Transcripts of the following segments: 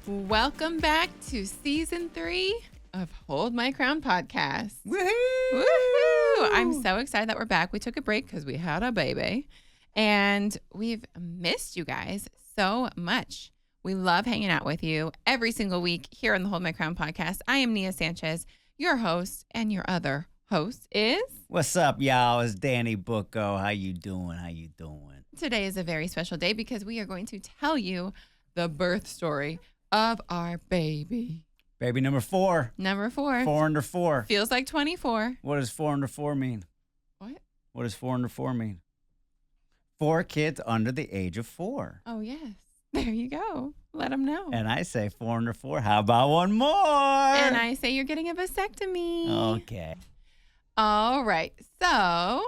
Welcome back to season 3 of Hold My Crown podcast. Woohoo! Woohoo! I'm so excited that we're back. We took a break because we had a baby, and we've missed you guys so much. We love hanging out with you every single week here on the Hold My Crown podcast. I am Nia Sanchez, your host, and your other host is... What's up, y'all? It's Danny Bucco. How you doing? Today is a very special day because we are going to tell you the birth story of our baby. Baby number 4. Number 4. 4 under 4. Feels like 24. What does 4 under 4 mean? What does 4 under 4 mean? 4 kids under the age of 4. Oh, yes. There you go. Let them know. And I say 4 under 4. How about one more? And I say you're getting a vasectomy. Okay. All right. So.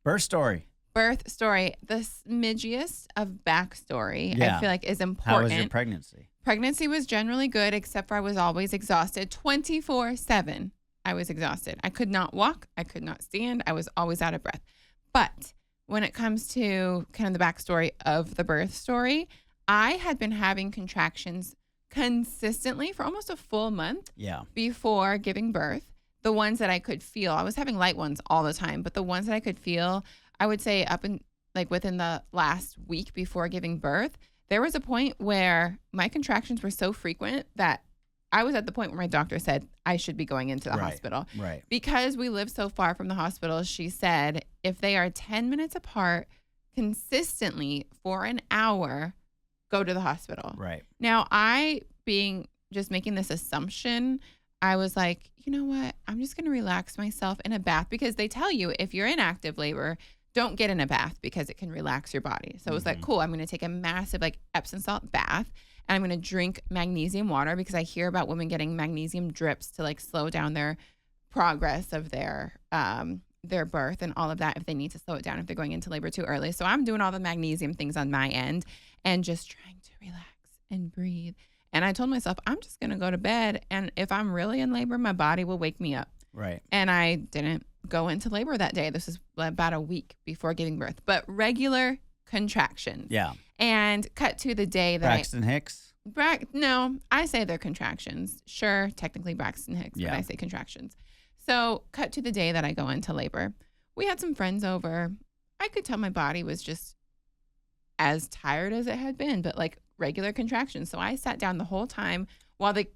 Birth story. The smidgiest of backstory, Yeah. I feel like is important. How was your pregnancy? Pregnancy was generally good, except for I was always exhausted. 24/7, I was exhausted. I could not walk. I could not stand. I was always out of breath. But when it comes to kind of the backstory of the birth story, I had been having contractions consistently for almost a full month before giving birth. The ones that I could feel, I was having light ones all the time, but the ones that I could feel, I would say within the last week before giving birth, there was a point where my contractions were so frequent that I was at the point where my doctor said I should be going into the hospital. Right. Because we live so far from the hospital, she said if they are 10 minutes apart consistently for an hour, go to the hospital. Right. Now, just making this assumption, I was like, you know what? I'm just going to relax myself in a bath because they tell you if you're in active labor, don't get in a bath because it can relax your body. So it was like, cool, I'm going to take a massive Epsom salt bath and I'm going to drink magnesium water because I hear about women getting magnesium drips to slow down their progress of their birth and all of that if they need to slow it down if they're going into labor too early. So I'm doing all the magnesium things on my end and just trying to relax and breathe. And I told myself, I'm just going to go to bed. And if I'm really in labor, my body will wake me up. Right. And I didn't go into labor that day. This is about a week before giving birth, but regular contractions. Yeah. And cut to the day that Braxton Hicks? No, I say they're contractions. Sure, technically Braxton Hicks, but I say contractions. So cut to the day that I go into labor. We had some friends over. I could tell my body was just as tired as it had been, but regular contractions. So I sat down the whole time while the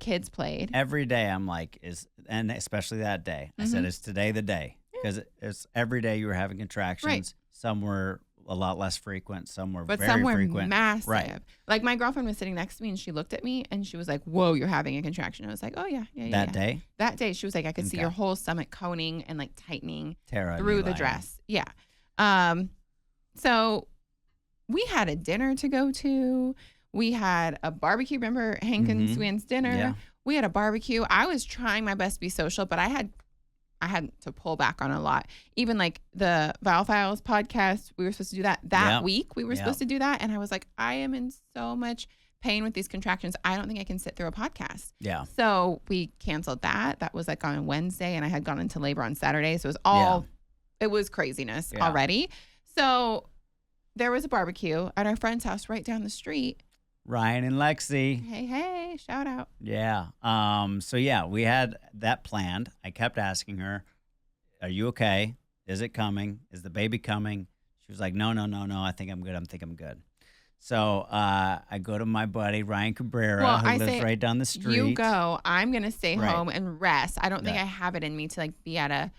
kids played. Every day I'm like, and especially that day, I said, is today the day? Because it's every day you were having contractions. Right. Some were a lot less frequent. Some were but very some were frequent. massive. Right. My girlfriend was sitting next to me and she looked at me and she was like, whoa, you're having a contraction. I was like, oh yeah. That day? That day. She was like, I could see your whole stomach coning and tightening through the dress. Yeah. So we had a dinner to go to. We had a barbecue. Remember Hank and Swan's dinner? Yeah. We had a barbecue. I was trying my best to be social, but I had to pull back on a lot. Even the Vial Files podcast, we were supposed to do that week. We were supposed to do that. And I was like, I am in so much pain with these contractions. I don't think I can sit through a podcast. Yeah. So we canceled that. That was on Wednesday and I had gone into labor on Saturday. So it was craziness already. So there was a barbecue at our friend's house right down the street. Ryan and Lexi. Hey, shout out. Yeah. We had that planned. I kept asking her, are you okay? Is it coming? Is the baby coming? She was like, no. I think I'm good. So I go to my buddy, Ryan Cabrera, who lives right down the street. You go. I'm going to stay home and rest. I don't think I have it in me to be at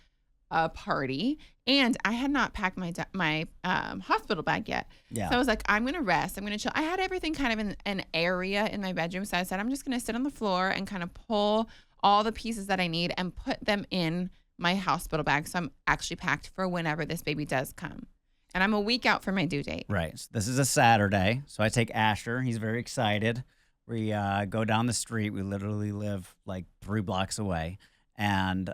a party. And I had not packed my hospital bag yet. Yeah. So I was like, I'm going to rest. I'm going to chill. I had everything kind of in an area in my bedroom. So I said, I'm just going to sit on the floor and kind of pull all the pieces that I need and put them in my hospital bag. So I'm actually packed for whenever this baby does come. And I'm a week out from my due date. Right. So this is a Saturday. So I take Asher. He's very excited. We go down the street. We literally live 3 blocks away. And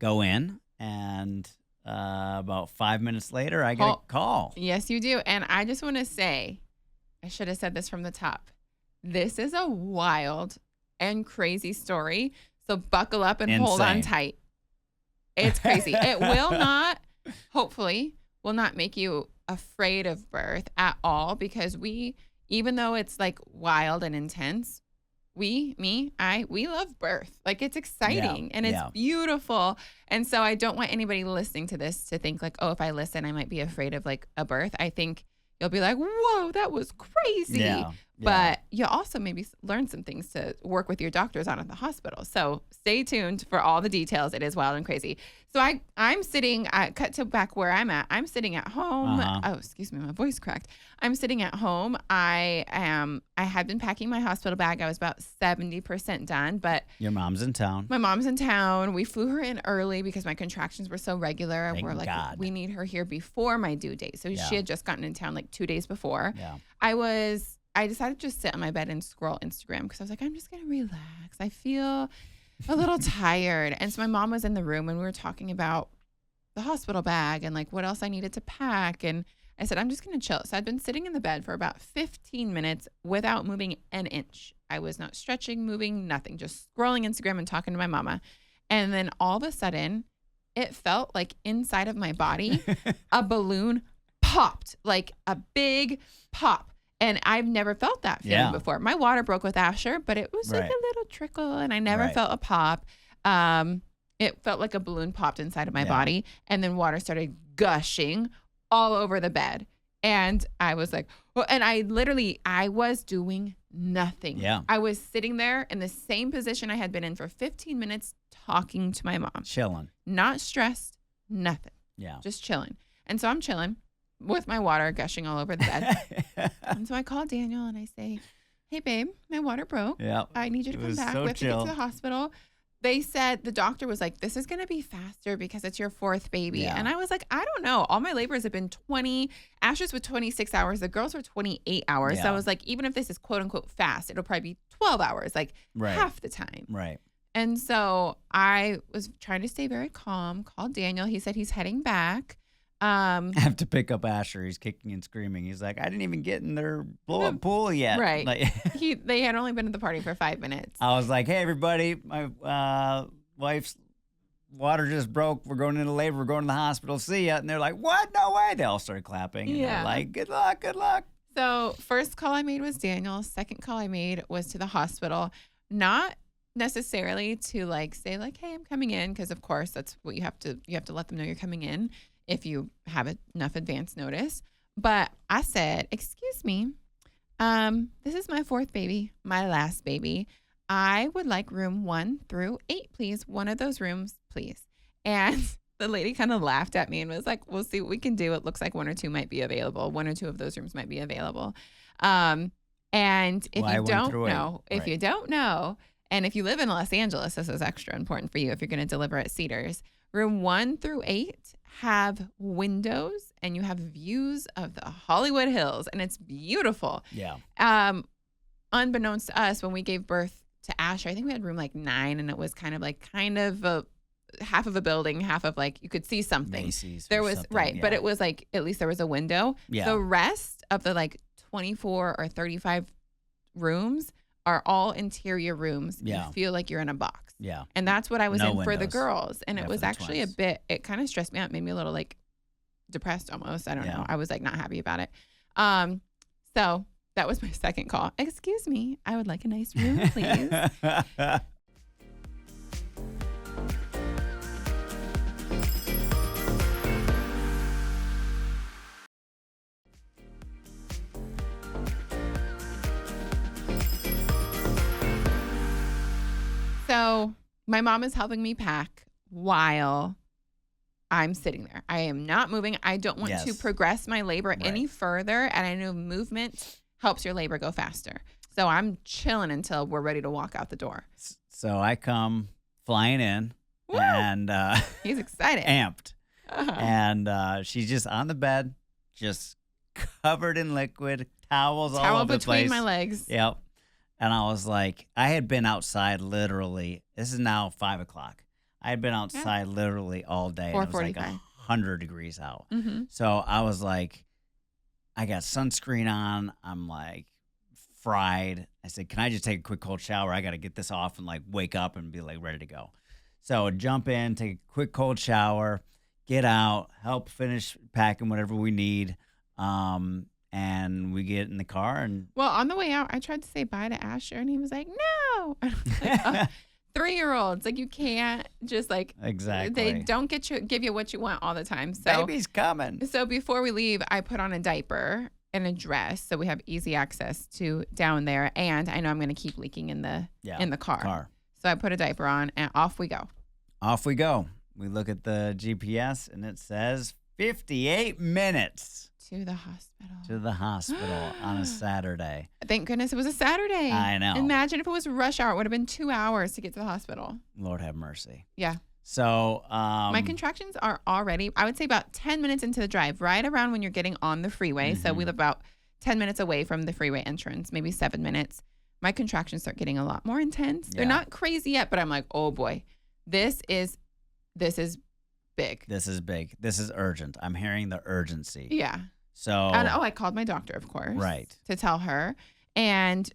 go in. And about 5 minutes later, I get a call. Yes, you do. And I just want to say, I should have said this from the top. This is a wild and crazy story. So buckle up and hold on tight. It's crazy. It will not, hopefully, will not make you afraid of birth at all because we, even though it's like wild and intense, we love birth. Like it's Yeah. exciting and it's Yeah. beautiful. And so I don't want anybody listening to this to think like, oh, if I listen, I might be afraid of like a birth. I think you'll be like, whoa, that was crazy. Yeah. But you'll also maybe learn some things to work with your doctors on at the hospital. So stay tuned for all the details. It is wild and crazy. So I'm sitting, cut to back where I'm at. I'm sitting at home. Uh-huh. Oh, excuse me, my voice cracked. I'm sitting at home. I had been packing my hospital bag. I was about 70% done, but Your mom's in town. my mom's in town. We flew her in early because my contractions were so regular. Thank We're like, God. we need her here before my due date. So Yeah. she had just gotten in town like 2 days before. Yeah. I decided to just sit on my bed and scroll Instagram because I was like, I'm just going to relax. I feel a little tired. And so my mom was in the room and we were talking about the hospital bag and like what else I needed to pack. And I said, I'm just going to chill. So I'd been sitting in the bed for about 15 minutes without moving an inch. I was not stretching, moving, nothing, just scrolling Instagram and talking to my mama. And then all of a sudden, it felt like inside of my body, a balloon popped, like a big pop. And I've never felt that feeling Yeah. before. My water broke with Asher, but it was like Right. a little trickle, and I never Right. felt a pop. It felt like a balloon popped inside of my Yeah. body, and then water started gushing all over the bed. And I was like, well, and I was doing nothing. Yeah. I was sitting there in the same position I had been in for 15 minutes talking to my mom, Chilling. not stressed, nothing, Yeah. just chilling. And so I'm chilling with my water gushing all over the bed. And so I call Daniel and I say, hey, babe, my water broke. Yeah. I need you to It come was back. so We have to get chill. to the hospital. They said, the doctor was like, this is going to be faster because it's your fourth baby. Yeah. And I was like, I don't know. All my labors have been 20. Asher's with 26 hours. The girls were 28 hours. So I Yeah. was like, even if this is quote unquote fast, it'll probably be 12 hours, like Right. half the time. Right. And so I was trying to stay very calm, called Daniel. He said he's heading back. I have to pick up Asher. He's kicking and screaming. He's like, I didn't even get in their blow up pool yet. Right. Like, They had only been at the party for 5 minutes. I was like, hey, everybody, my wife's water just broke. We're going into labor. We're going to the hospital. See ya. And they're like, what? No way. They all started clapping. And Yeah. they're like, good luck. Good luck. So first call I made was Daniel. Second call I made was to the hospital. Not necessarily to like say like, hey, I'm coming in, because of course that's what you have to let them know you're coming in if you have enough advance notice. But I said, excuse me, this is my fourth baby, my last baby. I would like room 1 through 8, please. One of those rooms, please. And the lady kind of laughed at me and was like, we'll see what we can do. It looks like 1 or 2 might be available. 1 or 2 of those rooms might be available. And if Why you 1 don't through 8? know, if Right. you don't know, and if you live in Los Angeles, this is extra important for you if you're going to deliver at Cedars. Room 1 through 8 have windows and you have views of the Hollywood Hills, and it's beautiful. Yeah. Unbeknownst to us, when we gave birth to Asher, I think we had room like 9, and it was kind of a half of a building, half of like you could see something. Macy's. There or was something. right, Yeah. but it was like at least there was a window. Yeah. The rest of the like 24 or 35 rooms are all interior rooms. Yeah. You feel like you're in a box. Yeah. And that's what I was No in for the windows. girls. And Yeah, it for was the actually twins. a bit, it kind of stressed me out, made me a little like depressed almost. I don't Yeah. know. I was like not happy about it. So that was my second call. Excuse me, I would like a nice room, please. So my mom is helping me pack while I'm sitting there. I am not moving. I don't want to Yes. progress my labor Right. any further. And I know movement helps your labor go faster. So I'm chilling until we're ready to walk out the door. So I come flying in Woo! and He's excited. amped. Uh-huh. And she's just on the bed, just covered in liquid, towels all Towel over the between place. my legs. Yep. And I was like, I had been outside literally, this is now 5 o'clock. I had been outside literally all day. And it was like 4:45. 100 degrees out. Mm-hmm. So I was like, I got sunscreen on. I'm like fried. I said, can I just take a quick cold shower? I got to get this off and like wake up and be like ready to go. So jump in, take a quick cold shower, get out, help finish packing whatever we need. And we get in the car and Well, on the way out, I tried to say bye to Asher, and he was like, no. And I was like, 3-year-olds, like, you can't just like, exactly. they don't give you what you want all the time. So Baby's coming. So before we leave, I put on a diaper and a dress so we have easy access to down there. And I know I'm going to keep leaking in the car. So I put a diaper on and off we go. Off we go. We look at the GPS and it says 58 minutes. To the hospital. To the hospital on a Saturday. Thank goodness it was a Saturday. I know. Imagine if it was rush hour. It would have been 2 hours to get to the hospital. Lord have mercy. Yeah. So my contractions are already, I would say, about 10 minutes into the drive, right around when you're getting on the freeway. So we live about 10 minutes away from the freeway entrance, maybe 7 minutes. My contractions start getting a lot more intense. They're not crazy yet, but I'm like, oh boy, this is big. This is big. This is urgent. I'm hearing the urgency. Yeah. So and I called my doctor, of course, right, to tell her, and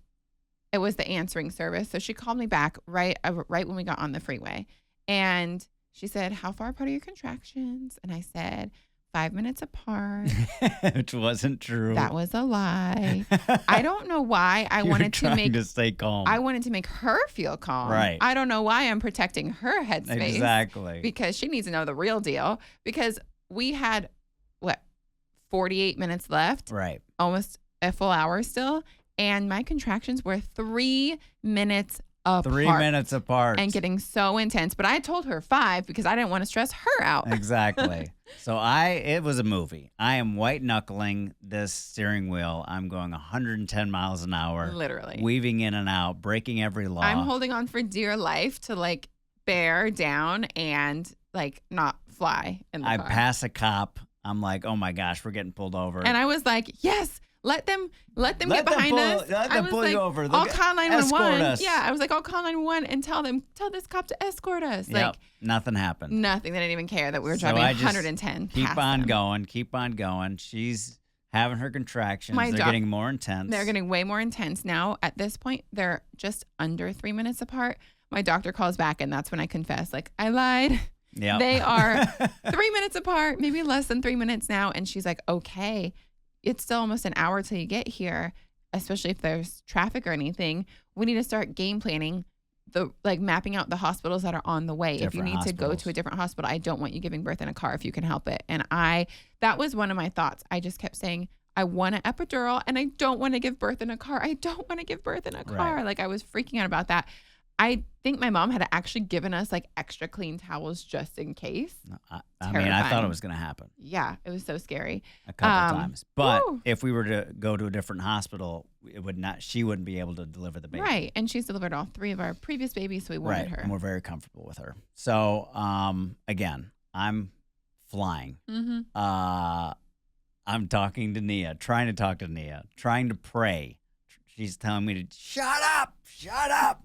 it was the answering service. So she called me back right when we got on the freeway, and she said, "How far apart are your contractions?" And I said, 5 minutes apart. Which wasn't true. That was a lie. I don't know why I wanted to stay calm. I wanted to make her feel calm. Right. I don't know why I'm protecting her headspace. Exactly. Because she needs to know the real deal. Because we had 48 minutes left. Right. Almost a full hour still. And my contractions were 3 minutes apart. 3 minutes apart. And getting so intense. But I told her 5 because I didn't want to stress her out. Exactly. So it was a movie. I am white knuckling this steering wheel. I'm going 110 miles an hour. Literally. Weaving in and out, breaking every law. I'm holding on for dear life to like bear down and like not fly in the car. I pass a cop. I'm like, oh my gosh, we're getting pulled over. And I was like, yes, let them get behind us. Let them pull you over. I'll call 911. Us. Yeah, I was like, I'll call 911 and tell this cop to escort us. Yep. Like nothing happened. Nothing. They didn't even care that we were driving 110. Keep on going. She's having her contractions. They're getting more intense. They're getting way more intense now. At this point, they're just under 3 minutes apart. My doctor calls back, and that's when I confess, like, I lied. Yeah, they are 3 minutes apart, maybe less than 3 minutes now. And she's like, okay, it's still almost an hour till you get here, especially if there's traffic or anything. We need to start game planning, mapping out the hospitals that are on the way. If you need to go to a different hospital, I don't want you giving birth in a car if you can help it. And that was one of my thoughts. I just kept saying, I want an epidural and I don't want to give birth in a car. I don't want to give birth in a car. Right. Like, I was freaking out about that. I think my mom had actually given us like extra clean towels just in case. I mean, I thought it was going to happen. Yeah, it was so scary. A couple times. But if we were to go to a different hospital, she wouldn't be able to deliver the baby. Right. And she's delivered all 3 of our previous babies, so we wanted her. And we're very comfortable with her. So, again, I'm flying. Mm-hmm. I'm talking to Nia, trying to talk to Nia, trying to pray. She's telling me to shut up.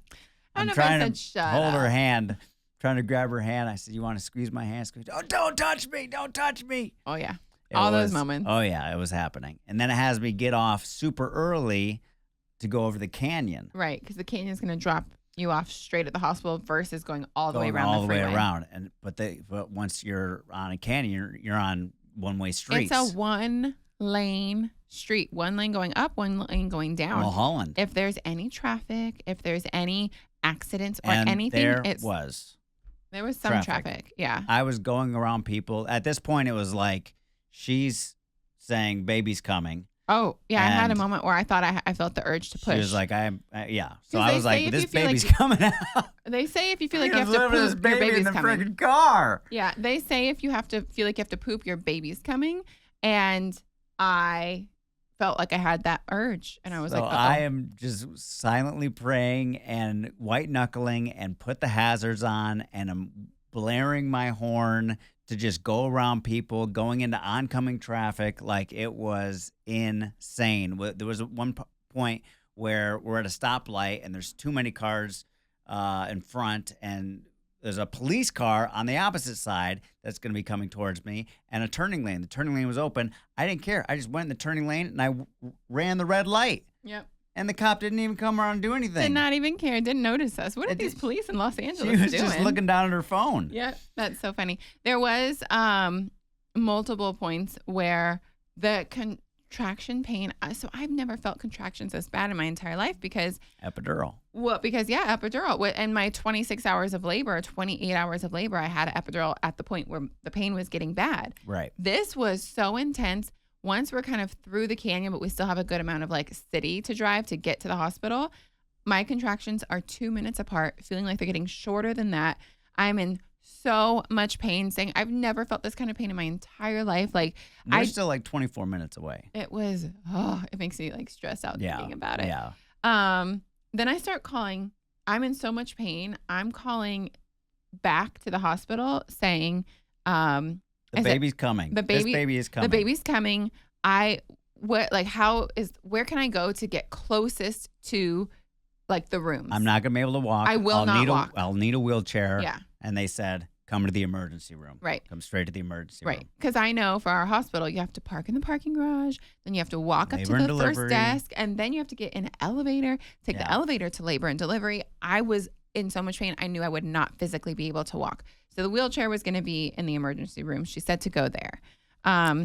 I'm trying to hold her hand, trying to grab her hand. I said, you want to squeeze my hand? Oh, don't touch me. Oh, yeah. Those moments. Oh, yeah, it was happening. And then it has me get off super early to go over the canyon. Right, because the canyon's going to drop you off straight at the hospital versus going all the way around all the freeway. All the way around. But once you're on a canyon, you're on one-way streets. It's a one-lane street. One lane going up, one lane going down. Mulholland. If there's any traffic, if there's any accidents or and anything, there was some traffic. Yeah. I was going around people. At this point, it was like she's saying baby's coming. Oh, yeah. I had a moment where I thought I felt the urge to push. She was like, yeah. So I was like, this baby's like, coming out. They say if you feel like you have to poop, your baby's in the coming. freaking car. Yeah. They say if you feel like you have to poop, your baby's coming. And I felt like I had that urge, and I was like, I am just silently praying and white knuckling and put the hazards on, and I'm blaring my horn to just go around people, going into oncoming traffic. Like, it was insane. There was one point where we're at a stoplight and there's too many cars in front, and there's a police car on the opposite side that's going to be coming towards me, and a turning lane. The turning lane was open. I didn't care. I just went in the turning lane, and I ran the red light. Yep. And the cop didn't even come around and do anything. Did not even care. Didn't notice us. What are these police in Los Angeles doing? She was just looking down at her phone. Yep. That's so funny. There was multiple points where the contraction pain. So I've never felt contractions this bad in my entire life because Epidural. epidural. In my 26 hours of labor, 28 hours of labor, I had an epidural at the point where the pain was getting bad. Right. This was so intense. Once we're kind of through the canyon, but we still have a good amount of like city to drive to get to the hospital, my contractions are 2 minutes apart, feeling like they're getting shorter than that. I'm in so much pain, saying I've never felt this kind of pain in my entire life. Like We're still like 24 minutes away. it was, it makes me like stressed out thinking about it. Yeah. Then I start calling. I'm in so much pain. I'm calling back to the hospital saying, The baby's coming. This baby is coming. The baby's coming. Where can I go to get closest to like the rooms? I'm not going to be able to walk. I will not walk. I'll need a wheelchair. Yeah. And they said, come to the emergency room. Right. Come straight to the emergency room. Right. Because I know for our hospital, you have to park in the parking garage, then you have to walk up Labor to and the delivery. first desk, and then you have to get in an elevator, take the elevator to labor and delivery. I was in so much pain, I knew I would not physically be able to walk. So the wheelchair was going to be in the emergency room. She said to go there.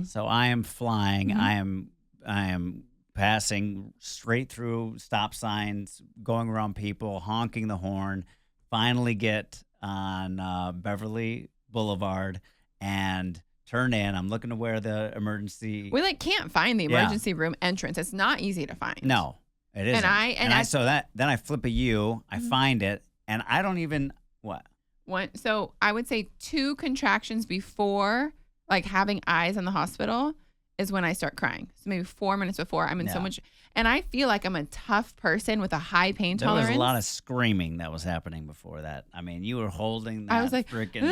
So I am flying. Mm-hmm. I am passing straight through stop signs, going around people, honking the horn. Finally get on Beverly Boulevard and turn in. I'm looking to where the emergency. We can't find the emergency room entrance. It's not easy to find. No, it isn't. So then I flip a U. I find it, and I don't even what. So I would say 2 contractions before, like having eyes on the hospital, is when I start crying. So maybe 4 minutes before, I'm in so much, and I feel like I'm a tough person with a high pain tolerance. There was a lot of screaming that was happening before that. I mean, you were holding that I was like, freaking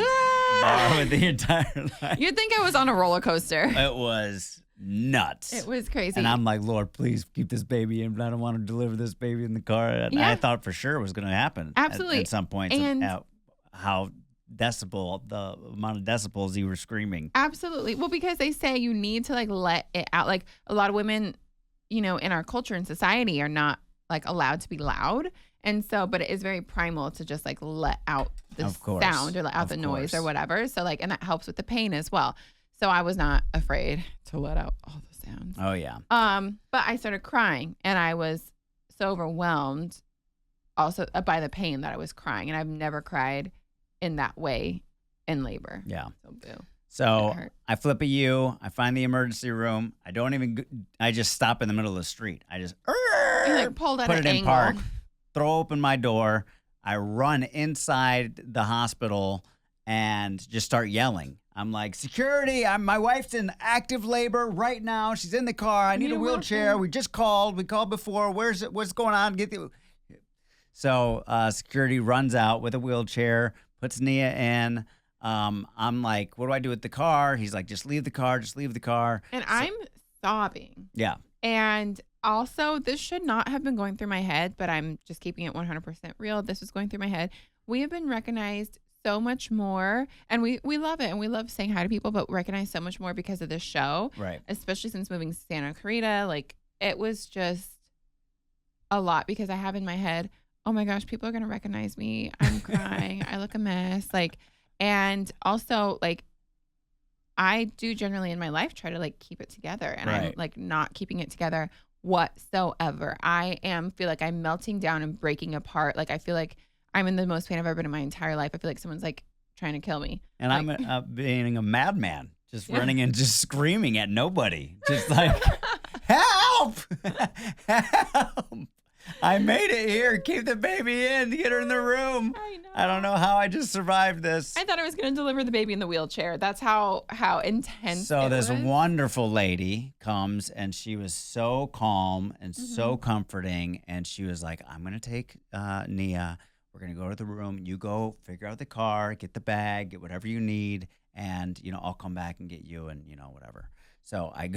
bar with the entire night. You'd think I was on a roller coaster. It was nuts. It was crazy. And I'm like, Lord, please keep this baby in. I don't want to deliver this baby in the car. And I thought for sure it was going to happen. Absolutely. At some point. And how the amount of decibels you were screaming. Absolutely. Well, because they say you need to let it out. Like a lot of women, in our culture and society are not allowed to be loud. And so, but it is very primal to just let out the sound or let out the noise or whatever. So and that helps with the pain as well. So I was not afraid to let out all the sounds. Oh yeah. But I started crying and I was so overwhelmed also by the pain that I was crying. And I've never cried in that way in labor. Yeah. So boo. So I flip a U. I find the emergency room. I just stop in the middle of the street. I just pulled at put an it in angle. park, throw open my door. I run inside the hospital and just start yelling. I'm like, security, my wife's in active labor right now. She's in the car. I need a wheelchair. We just called. We called before. What's going on? So security runs out with a wheelchair, puts Nia in. I'm like, what do I do with the car? He's like, just leave the car. And I'm sobbing. Yeah. And also, this should not have been going through my head, but I'm just keeping it 100% real. This was going through my head. We have been recognized so much more, and we love it, and we love saying hi to people, but recognized so much more because of this show. Right. Especially since moving to Santa Clarita. It was just a lot because I have in my head, oh my gosh, people are going to recognize me. I'm crying. I look a mess. And also, I do generally in my life try to keep it together, and I'm not keeping it together whatsoever. I feel like I'm melting down and breaking apart. I feel like I'm in the most pain I've ever been in my entire life. I feel like someone's trying to kill me. And I'm being a madman, just running and just screaming at nobody, just help, help. I made it here. Keep the baby in. Get her in the room. I know. I don't know how I just survived this. I thought I was going to deliver the baby in the wheelchair. That's how intense So it this was. wonderful lady comes, and she was so calm and so comforting. And she was like, I'm going to take Nia. We're going to go to the room. You go figure out the car, get the bag, get whatever you need. And, I'll come back and get you and, whatever. So I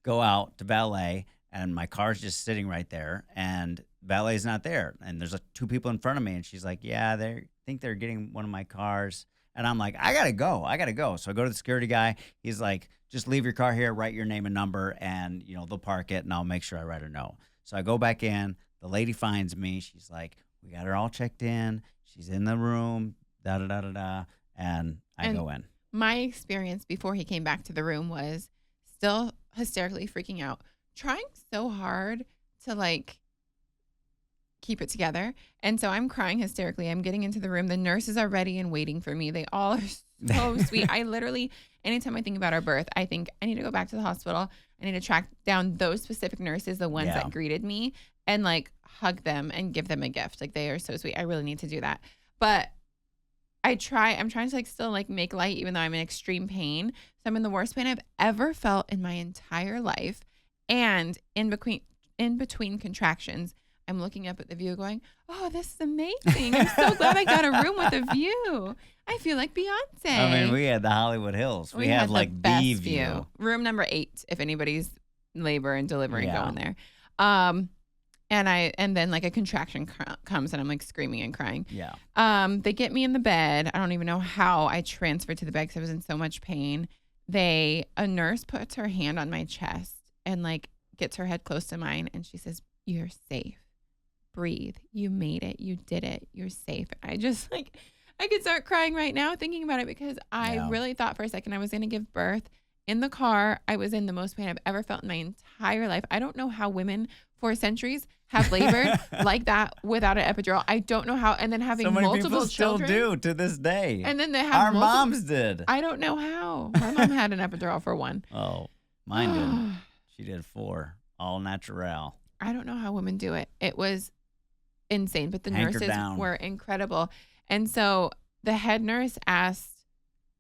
go out to valet. And my car's just sitting right there, and valet's not there. And there's 2 people in front of me, and she's like, yeah, they think they're getting one of my cars. And I'm like, I gotta go. So I go to the security guy. He's like, just leave your car here, write your name and number, and, they'll park it, and I'll make sure I write a note. So I go back in. The lady finds me. She's like, we got her all checked in. She's in the room, and I go in. My experience before he came back to the room was still hysterically freaking out, trying so hard to like keep it together. And so I'm crying hysterically. I'm getting into the room. The nurses are ready and waiting for me. They all are so sweet. I literally, anytime I think about our birth, I think I need to go back to the hospital. I need to track down those specific nurses, the ones that greeted me, and like hug them and give them a gift. Like they are so sweet. I really need to do that. But I'm trying to like still like make light, even though I'm in extreme pain. So I'm in the worst pain I've ever felt in my entire life. And in between contractions, I'm looking up at the view going, oh, this is amazing. I'm so glad I got a room with a view. I feel like Beyonce. I mean, we had the Hollywood Hills. We had like the the best view. Room number 8, if anybody's labor and delivery going there. And then like a contraction comes and I'm like screaming and crying. Yeah. They get me in the bed. I don't even know how I transferred to the bed because I was in so much pain. A nurse puts her hand on my chest and like gets her head close to mine and she says, "You're safe. Breathe. You made it. You did it. You're safe." I just like, I could start crying right now thinking about it because I really thought for a second I was going to give birth. In the car, I was in the most pain I've ever felt in my entire life. I don't know how women for centuries have labored like that without an epidural. I don't know how. And then having so many multiple people children. still do to this day. And then they have our moms did. I don't know how. My mom had an epidural for one. Oh, mine didn't. She did 4, all natural. I don't know how women do it. It was insane, but the nurses were incredible. And so the head nurse asked,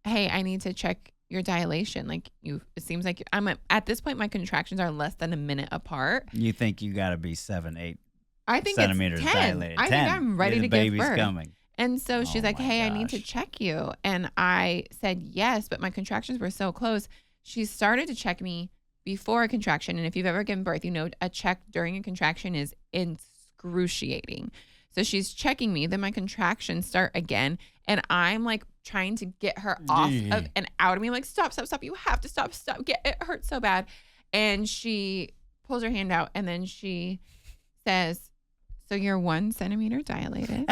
"Hey, I need to check your dilation. Like it seems like at this point, my contractions are less than a minute apart." You think you got to be 7, 8 I think centimeters it's 10. dilated. I think I'm ready to give birth. Coming. And so she's like, "Hey, I need to check you." And I said yes, but my contractions were so close. She started to check me before a contraction. And if you've ever given birth, you know a check during a contraction is excruciating. So she's checking me. Then my contractions start again. And I'm like trying to get her off of and out of me. I'm like, stop. You have to stop. It hurts so bad. And she pulls her hand out and then she says, "So you're 1 centimeter dilated."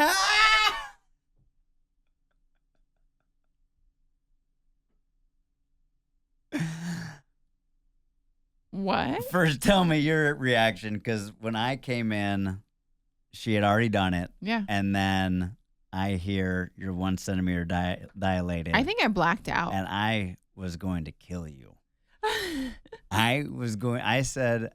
What? First, tell me your reaction, because when I came in, she had already done it. Yeah. And then I hear you're 1 centimeter dilated. I think I blacked out. And I was going to kill you. I said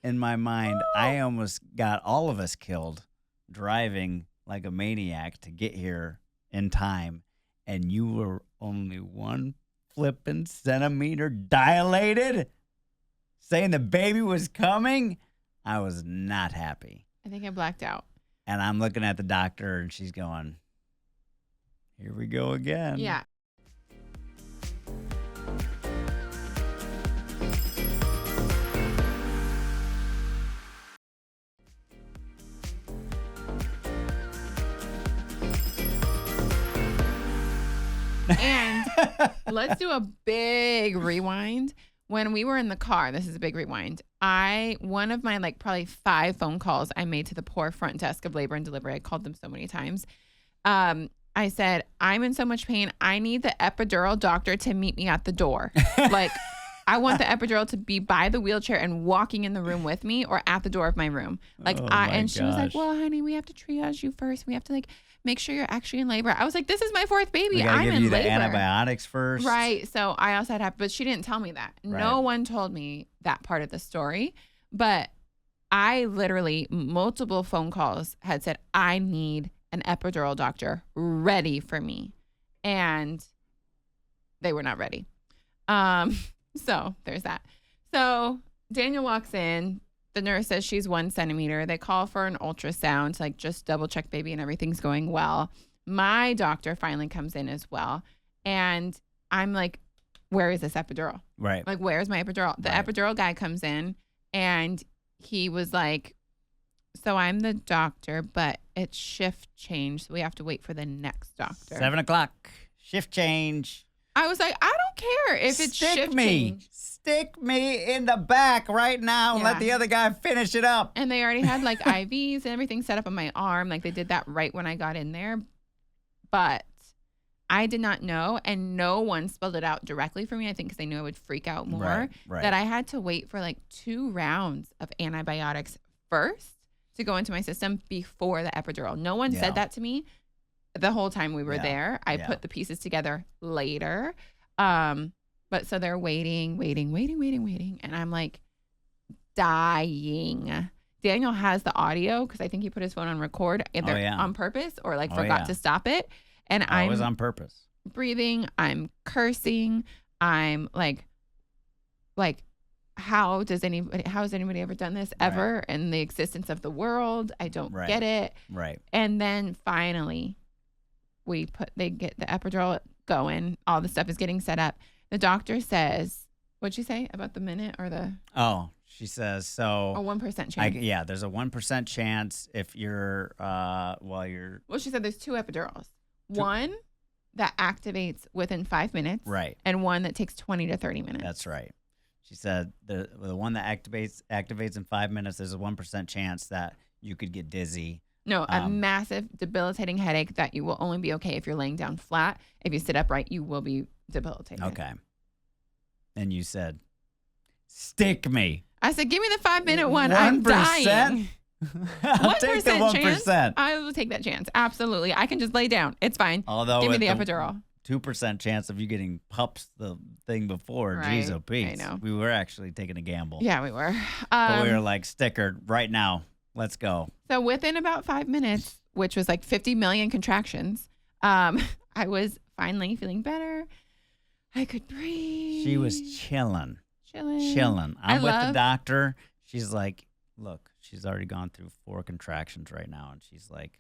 in my mind, I almost got all of us killed driving like a maniac to get here in time. And you were only 1 flipping centimeter dilated? Saying the baby was coming? I was not happy. I think I blacked out. And I'm looking at the doctor and she's going, "Here we go again." Yeah. And let's do a big rewind. When we were in the car, this is a big rewind. One of my like probably 5 phone calls I made to the poor front desk of labor and delivery. I called them so many times. I said, "I'm in so much pain. I need the epidural doctor to meet me at the door. Like, I want the epidural to be by the wheelchair and walking in the room with me or at the door of my room." Like, she was like, "Well, honey, we have to triage you first. We have to like make sure you're actually in labor." I was like, "This is my 4th baby. We gotta I'm give in you labor." The antibiotics first. Right. So I also had, but she didn't tell me that. Right. No one told me that part of the story. But I literally, multiple phone calls had said, "I need an epidural doctor ready for me." And they were not ready. So there's that. So Daniel walks in. The nurse says she's 1 centimeter. They call for an ultrasound to like just double check baby and everything's going well. My doctor finally comes in as well. And I'm like, "Where is this epidural?" Right. Like, "Where's my epidural?" The epidural guy comes in and he was like, "So I'm the doctor, but it's shift change. So we have to wait for the next doctor." 7 o'clock. Shift change. I was like, "I don't care if it's shift change." Stick me in the back right now and let the other guy finish it up. And they already had like IVs and everything set up on my arm. Like they did that right when I got in there. But I did not know, and no one spelled it out directly for me. I think because they knew I would freak out more. Right. That I had to wait for like 2 rounds of antibiotics first to go into my system before the epidural. No one Yeah. said that to me the whole time we were Yeah. there. I Yeah. put the pieces together later. But so they're waiting, and I'm like dying. Daniel has the audio because I think he put his phone on record either yeah. on purpose or like Oh, forgot yeah. to stop it. And Oh, it was I'm on purpose. breathing, I'm cursing, I'm like how has anybody ever done this ever in the existence of the world? I don't get it. Right. And then finally they get the epidural going, all the stuff is getting set up. The doctor says, what'd she say about the minute or the Oh, she says so. a 1% chance? Yeah, there's a 1% chance if you're you're Well, she said there's 2 epidurals. One that activates within 5 minutes, right. and one that takes 20 to 30 minutes. That's right. She said the one that activates in 5 minutes. There's a 1% chance that you could get dizzy. No, a massive debilitating headache that you will only be okay if you're laying down flat. If you sit upright, you will be debilitated. Okay. And you said, "Stick me." I said, "Give me the 5-minute one. I'm 1%? dying." I'll take the 1%. Chance, I will take that chance. Absolutely. I can just lay down. It's fine. Although give me with the epidural. 2% chance of you getting pups the thing before. Right. Jeez, oh, Pete. I know. We were actually taking a gamble. Yeah, we were. But we were like, sticker right now. Let's go. So within about 5 minutes, which was like 50 million contractions, I was finally feeling better. I could breathe. She was chilling. Chilling. I'm with the doctor. She's like, look, she's already gone through 4 contractions right now. And she's like,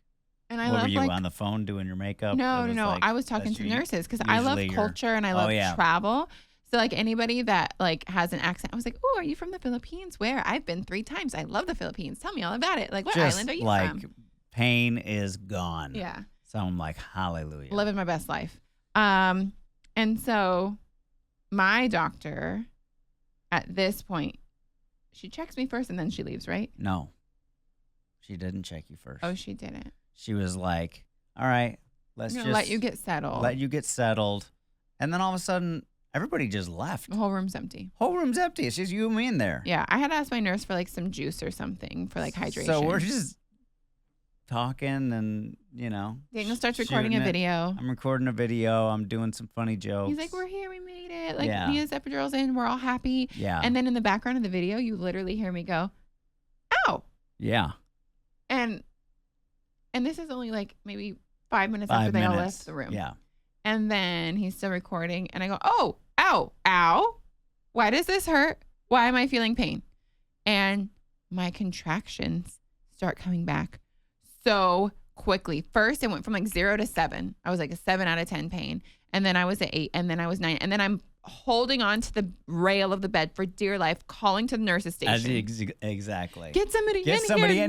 and what were you on the phone doing your makeup? No. Like, I was talking to nurses because I love culture and I love travel. So like anybody that like has an accent, I was like, "Oh, are you from the Philippines? Where? I've been 3 times. I love the Philippines. Tell me all about it. Like, what island are you from?" Pain is gone. Yeah. So I'm like, hallelujah. Living my best life. And so my doctor at this point, she checks me first and then she leaves, right? No. She didn't check you first. Oh, she didn't. She was like, all right, let's just let you get settled. Let you get settled. And then all of a sudden, everybody just left. The whole room's empty. Whole room's empty. It's just you and me in there. Yeah. I had asked my nurse for like some juice or something for like hydration. So we're just talking and, Daniel starts recording a video. I'm recording a video. I'm doing some funny jokes. He's like, we're here. We made it. Like, Mia's epidural's in. We're all happy. Yeah. And then in the background of the video, you literally hear me go, ow. Yeah. And this is only like maybe 5 minutes after they all left the room. Yeah. And then he's still recording. And I go, oh, ow. Why does this hurt? Why am I feeling pain? And my contractions start coming back so quickly. First, it went from like 0 to 7. I was like a 7 out of 10 pain. And then I was at 8. And then I was 9. And then I'm holding on to the rail of the bed for dear life, calling to the nurse's station. Exactly. Get somebody in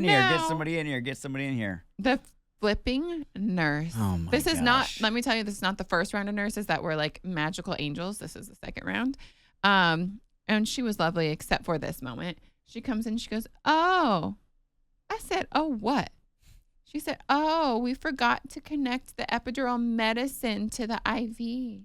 here now. Get somebody in here. Get somebody in here. The flipping nurse. Oh my This is gosh. not, let me tell you, this is not the first round of nurses that were like magical angels. This is the second round. And she was lovely except for this moment. She comes in, she goes, oh. I said, oh, what? She said, oh, we forgot to connect the epidural medicine to the IV.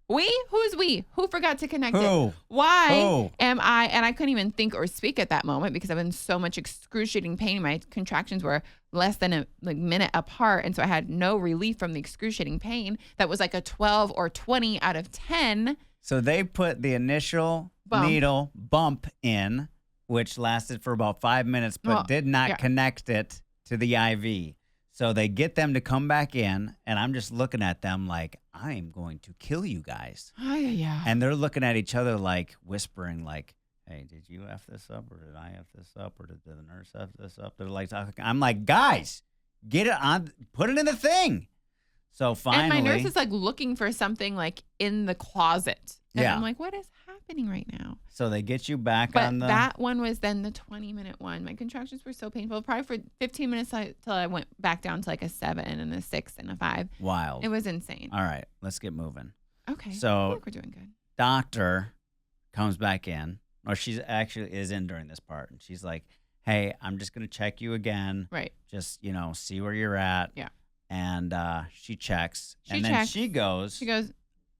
We? Who's we? Who forgot to connect it? Why am I? And I couldn't even think or speak at that moment because I was in so much excruciating pain. My contractions were less than a minute apart. And so I had no relief from the excruciating pain. That was like a 12 or 20 out of 10. So they put the initial needle bump in, which lasted for about 5 minutes, but did not connect it to the IV. So they get them to come back in, and I'm just looking at them like, I am going to kill you guys. Yeah. And they're looking at each other like, whispering like, hey, did you F this up, or did I F this up, or did the nurse F this up? They're like, I'm like, guys, get it on, put it in the thing. So finally. And my nurse is like looking for something like in the closet. And I'm like, what is happening right now? So they get you back but on the. That one was then the 20-minute one. My contractions were so painful, probably for 15 minutes till I went back down to like a 7 and a 6 and a 5. Wild. It was insane. All right, let's get moving. Okay. So I think we're doing good. Doctor comes back in, or she's actually is in during this part, and she's like, hey, I'm just going to check you again. Right. Just, see where you're at. Yeah. and she checks, and then checks. she goes,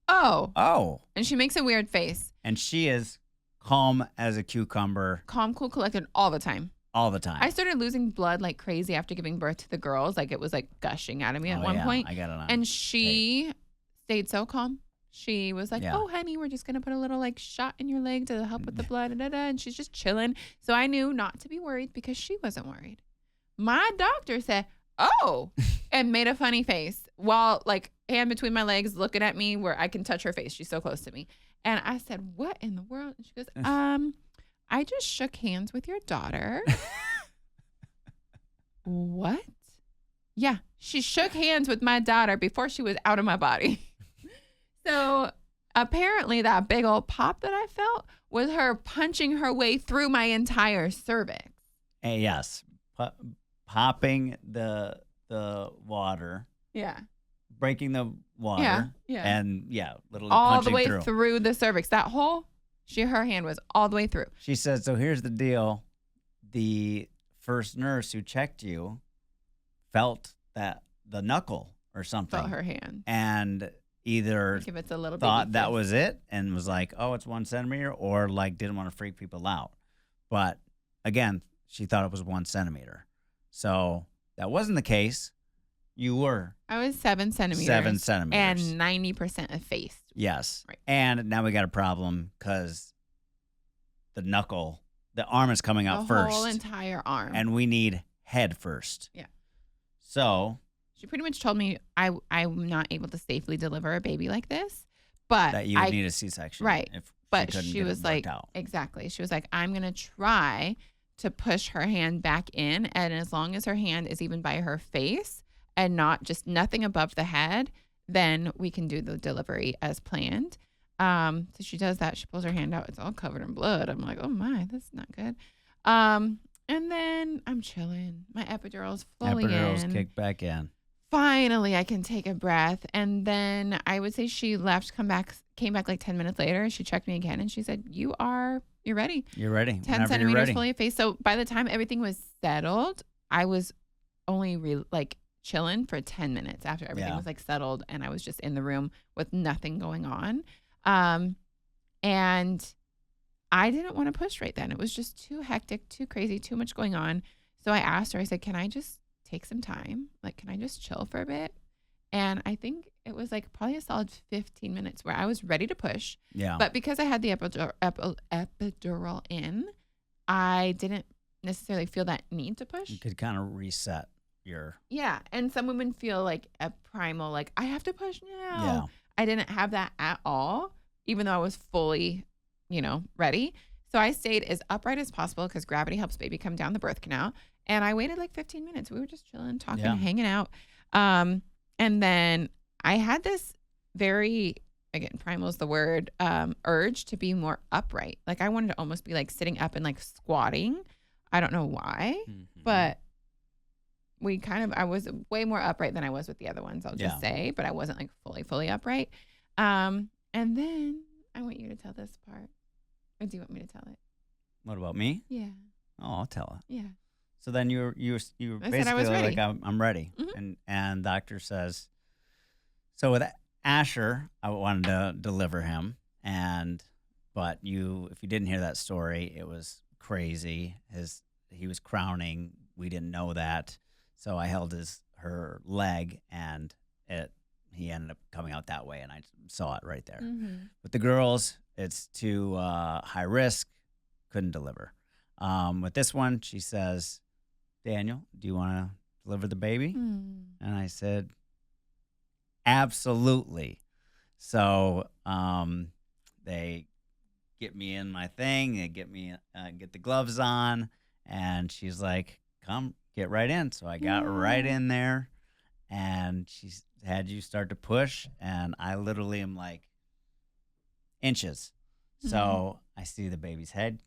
oh. oh, And she makes a weird face. and she is calm as a cucumber Calm, cool, collected all the time. all the time. I started losing blood like crazy after giving birth to the girls. Like it was like gushing out of me at one point. I got it on. And she stayed so calm. She was like, oh, honey, we're just going to put a little like shot in your leg to help with the blood. And she's just chilling. So I knew not to be worried because she wasn't worried. My doctor said, oh, and made a funny face while like hand between my legs looking at me where I can touch her face. She's so close to me. And I said, what in the world? And she goes, I just shook hands with your daughter. What? Yeah, she shook hands with my daughter before she was out of my body. So apparently that big old pop that I felt was her punching her way through my entire cervix. Yes, popping the water. Yeah. Breaking the water. Yeah. And literally all punching the way through the cervix. That hole, her hand was all the way through. She said, so here's the deal. The first nurse who checked you felt that the knuckle or something. Felt her hand. And either give it a little thought that was it and was like, oh, it's 1 centimeter, or like didn't want to freak people out. But again, she thought it was 1 centimeter. So that wasn't the case. You were. I was 7 centimeters. 7 centimeters. And 90% effaced. Yes. Right. And now we got a problem because the arm is coming out first. The whole entire arm. And we need head first. Yeah. So she pretty much told me I'm not able to safely deliver a baby like this, but that you would need a C-section. Right. But she was like, exactly. She was like, I'm going to try to push her hand back in. And as long as her hand is even by her face and not just nothing above the head, then we can do the delivery as planned. So she does that. She pulls her hand out. It's all covered in blood. I'm like, oh my, that's not good. And then I'm chilling. My epidural's fully in. Epidural's kicked back in. Finally, I can take a breath. And then I would say she left, came back like 10 minutes later. She checked me again and she said, you're ready. You're ready. 10 centimeters fully effaced. So by the time everything was settled, I was only chilling for 10 minutes after everything was like settled. And I was just in the room with nothing going on. And I didn't want to push right then. It was just too hectic, too crazy, too much going on. So I asked her, I said, can I just take some time? Like, can I just chill for a bit? And I think it was like probably a solid 15 minutes where I was ready to push. Yeah. But because I had the epidural in, I didn't necessarily feel that need to push. You could kind of reset your... Yeah. And some women feel like a primal, like, I have to push now. Yeah. I didn't have that at all, even though I was fully, ready. So I stayed as upright as possible because gravity helps baby come down the birth canal. And I waited like 15 minutes. We were just chilling, talking, hanging out. And then I had this very, again, primal is the word, urge to be more upright. Like I wanted to almost be like sitting up and like squatting. I don't know why, but I was way more upright than I was with the other ones, I'll just say, but I wasn't like fully upright. And then I want you to tell this part. Or do you want me to tell it? What about me? Yeah. Oh, I'll tell it. Yeah. So then you were basically I was ready. like, I'm ready. Mm-hmm. And doctor says, so with Asher, I wanted to deliver him. But if you didn't hear that story, it was crazy. He was crowning. We didn't know that. So I held her leg and he ended up coming out that way. And I saw it right there. Mm-hmm. With the girls, it's too high risk. Couldn't deliver. With this one, she says, Daniel, do you want to deliver the baby? Mm. And I said, absolutely. So they get me in my thing. They get the gloves on. And she's like, come, get right in. So I got right in there. And she had you start to push. And I literally am like inches. So I see the baby's head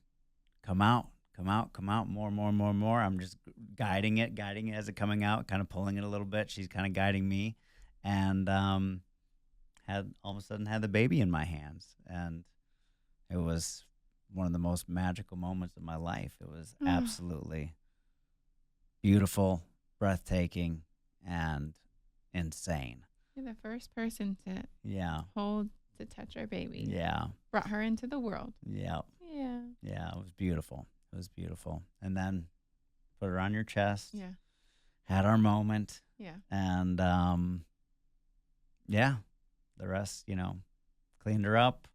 come out, more. I'm just guiding it as it coming out, kind of pulling it a little bit. She's kind of guiding me, and had all of a sudden had the baby in my hands, and it was one of the most magical moments of my life. It was absolutely beautiful, breathtaking, and insane. You're the first person to Yeah. to touch our baby. Yeah. Brought her into the world. Yeah. Yeah. Yeah. It was beautiful. It was beautiful. And then put her on your chest. Yeah. Had our moment. Yeah. And yeah, the rest, cleaned her up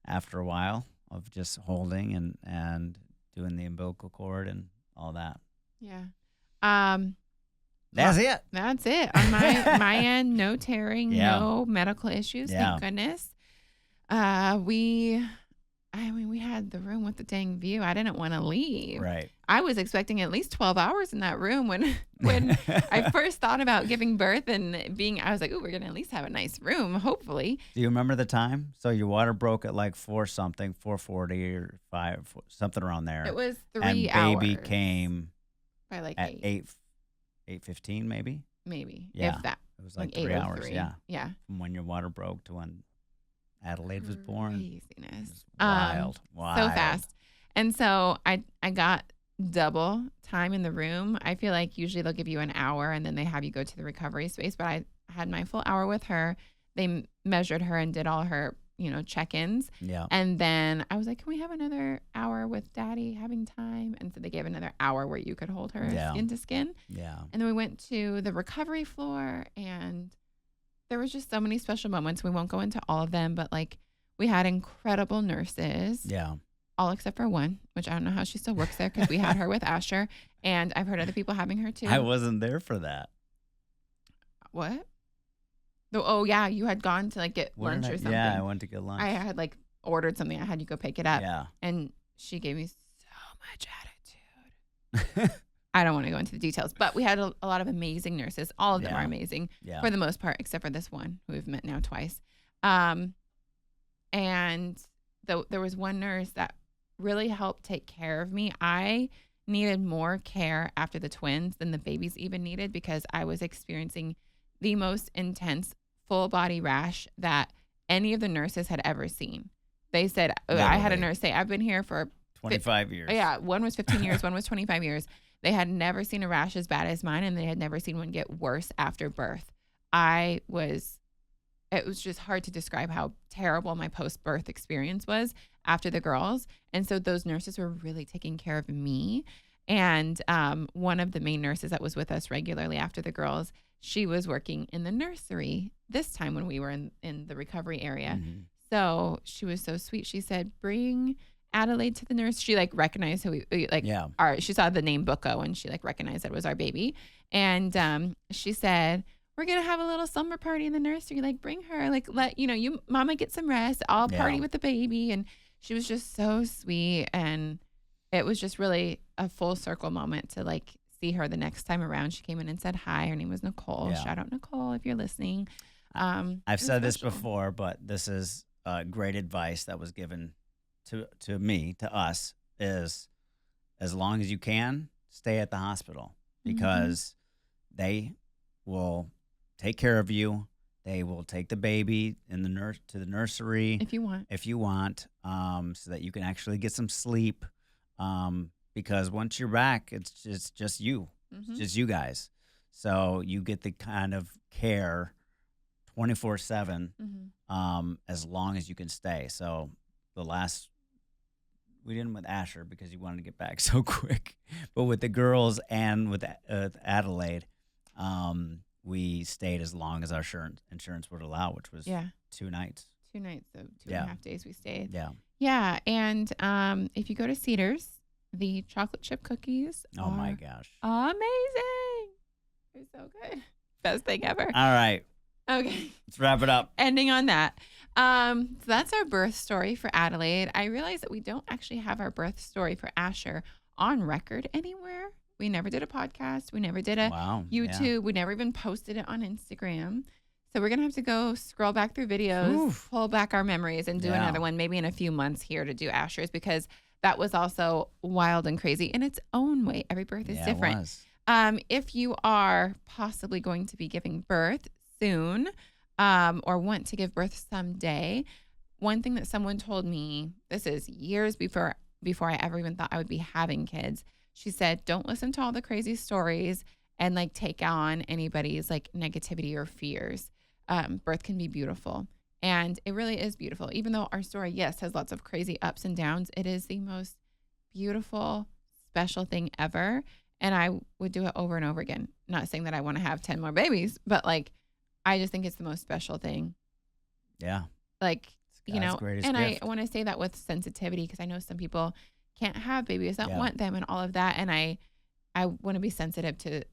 after a while of just holding and doing the umbilical cord and all that. Yeah. That's it. That's it. On my end, no tearing, Yeah. no medical issues. Yeah. Thank goodness. We had the room with the dang view. I didn't want to leave. Right. I was expecting at least 12 hours in that room when I first thought about giving birth and I was like, oh, we're going to at least have a nice room, hopefully. Do you remember the time? So your water broke at like 4:40 or 5, something around there. It was 3 and hours. baby came by like at 8. 8:15 maybe. Maybe. Yeah. If that. It was like 8 3 or hours. 3. Yeah. Yeah. From when your water broke to when Adelaide was born. Craziness. Wild. So fast. And so I got double time in the room. I feel like usually they'll give you an hour and then they have you go to the recovery space. But I had my full hour with her. They measured her and did all her, check-ins. Yeah. And then I was like, can we have another hour with Daddy having time? And so they gave another hour where you could hold her skin to skin. Yeah. And then we went to the recovery floor and there was just so many special moments. We won't go into all of them, but like we had incredible nurses. Yeah. All except for one, which I don't know how she still works there because we had her with Asher. And I've heard other people having her too. I wasn't there for that. What? Oh, yeah. You had gone to like get lunch or something. Yeah, I went to get lunch. I had like ordered something. I had you go pick it up. Yeah. And she gave me so much attitude. I don't want to go into the details, but we had a lot of amazing nurses. All of them are amazing for the most part, except for this one who we've met now twice. And there was one nurse that really helped take care of me. I needed more care after the twins than the babies even needed because I was experiencing the most intense full body rash that any of the nurses had ever seen. They said, I had a nurse say, I've been here for 25 years. Yeah, one was 15 years, one was 25 years. They had never seen a rash as bad as mine, and they had never seen one get worse after birth. It was just hard to describe how terrible my post-birth experience was after the girls. And so those nurses were really taking care of me. And one of the main nurses that was with us regularly after the girls, she was working in the nursery this time when we were in the recovery area. Mm-hmm. So she was so sweet. She said, bring Adelaide to the nurse. She like recognized who she saw the name Bucko and she like recognized that it was our baby. And she said, we're going to have a little slumber party in the nursery. Like bring her, like let, you mama get some rest. I'll party with the baby. And she was just so sweet. And it was just really a full circle moment to like see her the next time around. She came in and said hi. Her name was Nicole. Yeah. Shout out Nicole if you're listening. I've said this before, but this is great advice that was given to me, to us, is as long as you can, stay at the hospital because they will take care of you. They will take the baby to the nursery if you want, so that you can actually get some sleep. Because once you're back, it's just you, it's just you guys. So you get the kind of care 24/7, as long as you can stay. So we didn't with Asher because he wanted to get back so quick, but with the girls and with Adelaide, we stayed as long as our insurance would allow, which was 2 nights. 2 nights, so 2.5 days we stayed. Yeah. Yeah. And if you go to Cedars, the chocolate chip cookies Oh my gosh. amazing. They're so good. Best thing ever. All right. Okay. Let's wrap it up. Ending on that. So that's our birth story for Adelaide. I realized that we don't actually have our birth story for Asher on record anywhere. We never did a podcast. We never did a YouTube. Yeah. We never even posted it on Instagram. So we're going to have to go scroll back through videos, pull back our memories, and do another one maybe in a few months here to do Asher's because that was also wild and crazy in its own way. Every birth is different. It was. If you are possibly going to be giving birth soon or want to give birth someday, one thing that someone told me, this is years before I ever even thought I would be having kids, she said, don't listen to all the crazy stories and like take on anybody's like negativity or fears. Birth can be beautiful. And it really is beautiful. Even though our story, yes, has lots of crazy ups and downs, it is the most beautiful, special thing ever. And I would do it over and over again. Not saying that I want to have 10 more babies, but like, I just think it's the most special thing. Yeah. Like, It's God's greatest and gift. I want to say that with sensitivity, because I know some people can't have babies, don't Yeah. want them and all of that. And I want to be sensitive to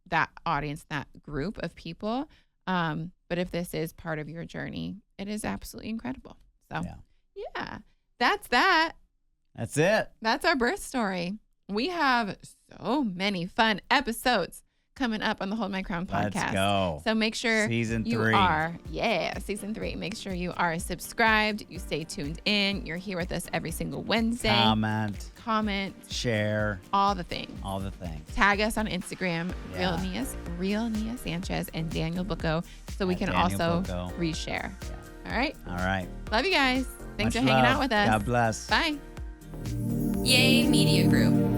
that audience, that group of people. But if this is part of your journey, it is absolutely incredible. So yeah, that's that. That's it. That's our birth story. We have so many fun episodes coming up on the Hold My Crown podcast. Let's go. So make sure Season 3. you are, season 3. Make sure you are subscribed. You stay tuned in. You're here with us every single Wednesday. Comment. Share. All the things. Tag us on Instagram, Real Nia Sanchez and Daniel Bucco, so we can also reshare. Yeah. All right. All right. Love you guys. Thanks Much for hanging love. out with us. God bless. Bye. Yay Media Group.